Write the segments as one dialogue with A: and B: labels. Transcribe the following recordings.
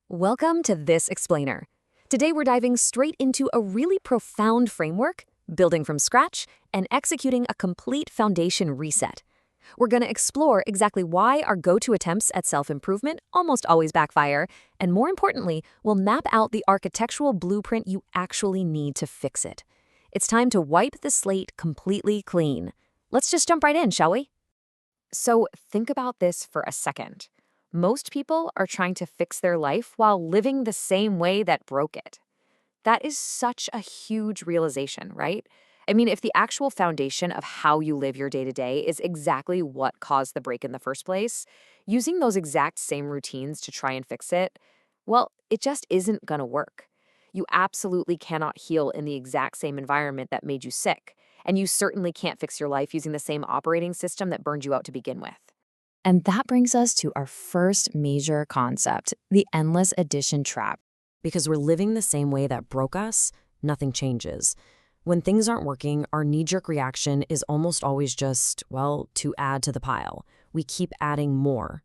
A: Welcome to This Explainer. Today we're diving straight into a really profound framework, building from scratch, and executing a complete foundation reset. We're going to explore exactly why our go-to attempts at self-improvement almost always backfire, and more importantly, we'll map out the architectural blueprint you actually need to fix it. It's time to wipe the slate completely clean. Let's just jump right in, shall we? So think about this for a second. Most people are trying to fix their life while living the same way that broke it. That is such a huge realization, right? I mean, if the actual foundation of how you live your day-to-day is exactly what caused the break in the first place, using those exact same routines to try and fix it, well, it just isn't gonna work. You absolutely cannot heal in the exact same environment that made you sick, and you certainly can't fix your life using the same operating system that burned you out to begin with. And that brings us to our first major concept, the endless addition trap. Because we're living the same way that broke us, nothing changes. When things aren't working, our knee-jerk reaction is almost always just, well, to add to the pile. We keep adding more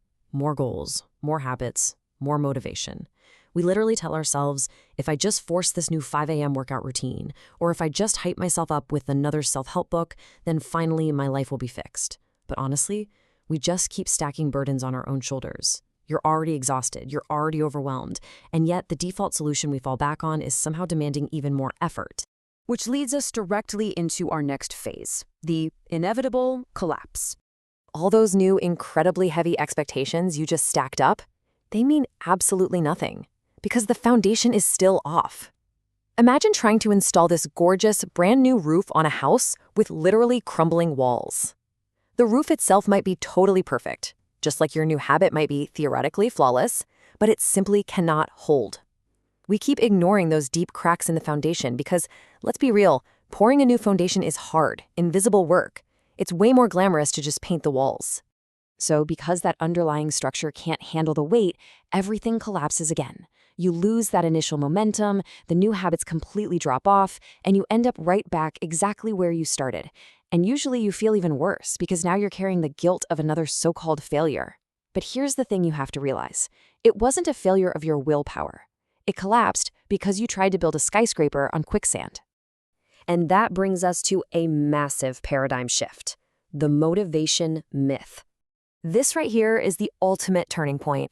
A: goals, more habits, more motivation. We literally tell ourselves, if I just force this new 5 a.m. workout routine, or if I just hype myself up with another self-help book, then finally my life will be fixed. But honestly, we just keep stacking burdens on our own shoulders. You're already exhausted, you're already overwhelmed, and yet the default solution we fall back on is somehow demanding even more effort. Which leads us directly into our next phase, the inevitable collapse. All those new, incredibly heavy expectations you just stacked up, they mean absolutely nothing, because the foundation is still off. Imagine trying to install this gorgeous, brand new roof on a house with literally crumbling walls. The roof itself might be totally perfect, just like your new habit might be theoretically flawless, but it simply cannot hold. We keep ignoring those deep cracks in the foundation because, let's be real, pouring a new foundation is hard, invisible work. It's way more glamorous to just paint the walls. So because that underlying structure can't handle the weight, everything collapses again. You lose that initial momentum, the new habits completely drop off, and you end up right back exactly where you started. And usually you feel even worse because now you're carrying the guilt of another so-called failure. But here's the thing you have to realize. It wasn't a failure of your willpower. It collapsed because you tried to build a skyscraper on quicksand. And that brings us to a massive paradigm shift, the motivation myth. This right here is the ultimate turning point.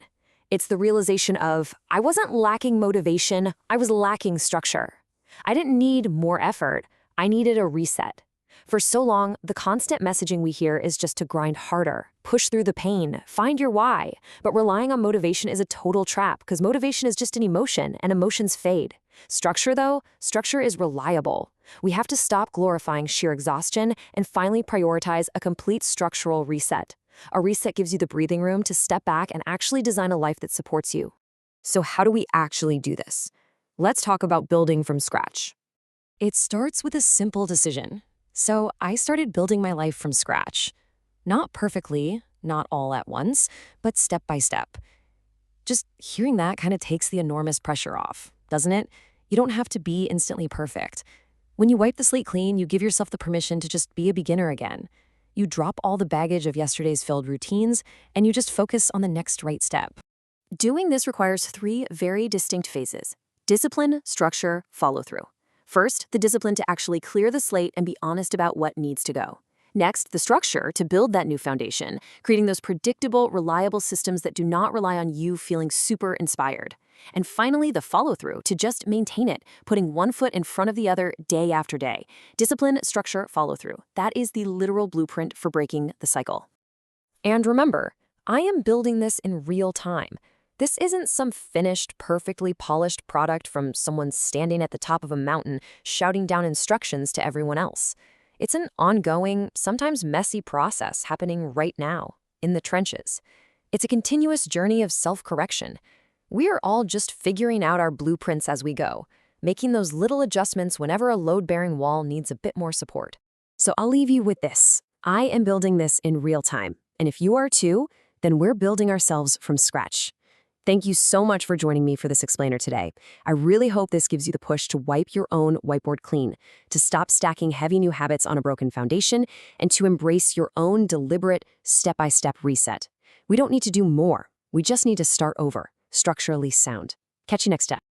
A: It's the realization of, I wasn't lacking motivation, I was lacking structure. I didn't need more effort, I needed a reset. For so long, the constant messaging we hear is just to grind harder, push through the pain, find your why. But relying on motivation is a total trap because motivation is just an emotion and emotions fade. Structure, though, structure is reliable. We have to stop glorifying sheer exhaustion and finally prioritize a complete structural reset. A reset gives you the breathing room to step back and actually design a life that supports you. So how do we actually do this? Let's talk about building from scratch. It starts with a simple decision. So I started building my life from scratch. Not perfectly, not all at once, but step by step. Just hearing that kind of takes the enormous pressure off, doesn't it? You don't have to be instantly perfect. When you wipe the slate clean, you give yourself the permission to just be a beginner again. You drop all the baggage of yesterday's failed routines, and you just focus on the next right step. Doing this requires 3 very distinct phases: discipline, structure, follow-through. First, the discipline to actually clear the slate and be honest about what needs to go. Next, the structure to build that new foundation, creating those predictable, reliable systems that do not rely on you feeling super inspired. And finally, the follow-through to just maintain it, putting one foot in front of the other day after day. Discipline, structure, follow-through. That is the literal blueprint for breaking the cycle. And remember, I am building this in real time. This isn't some finished, perfectly polished product from someone standing at the top of a mountain shouting down instructions to everyone else. It's an ongoing, sometimes messy process happening right now, in the trenches. It's a continuous journey of self-correction. We are all just figuring out our blueprints as we go, making those little adjustments whenever a load-bearing wall needs a bit more support. So I'll leave you with this. I am building this in real time, and if you are too, then we're building ourselves from scratch. Thank you so much for joining me for this explainer today. I really hope this gives you the push to wipe your own whiteboard clean, to stop stacking heavy new habits on a broken foundation, and to embrace your own deliberate, step-by-step reset. We don't need to do more. We just need to start over. structurally sound. Catch you next time.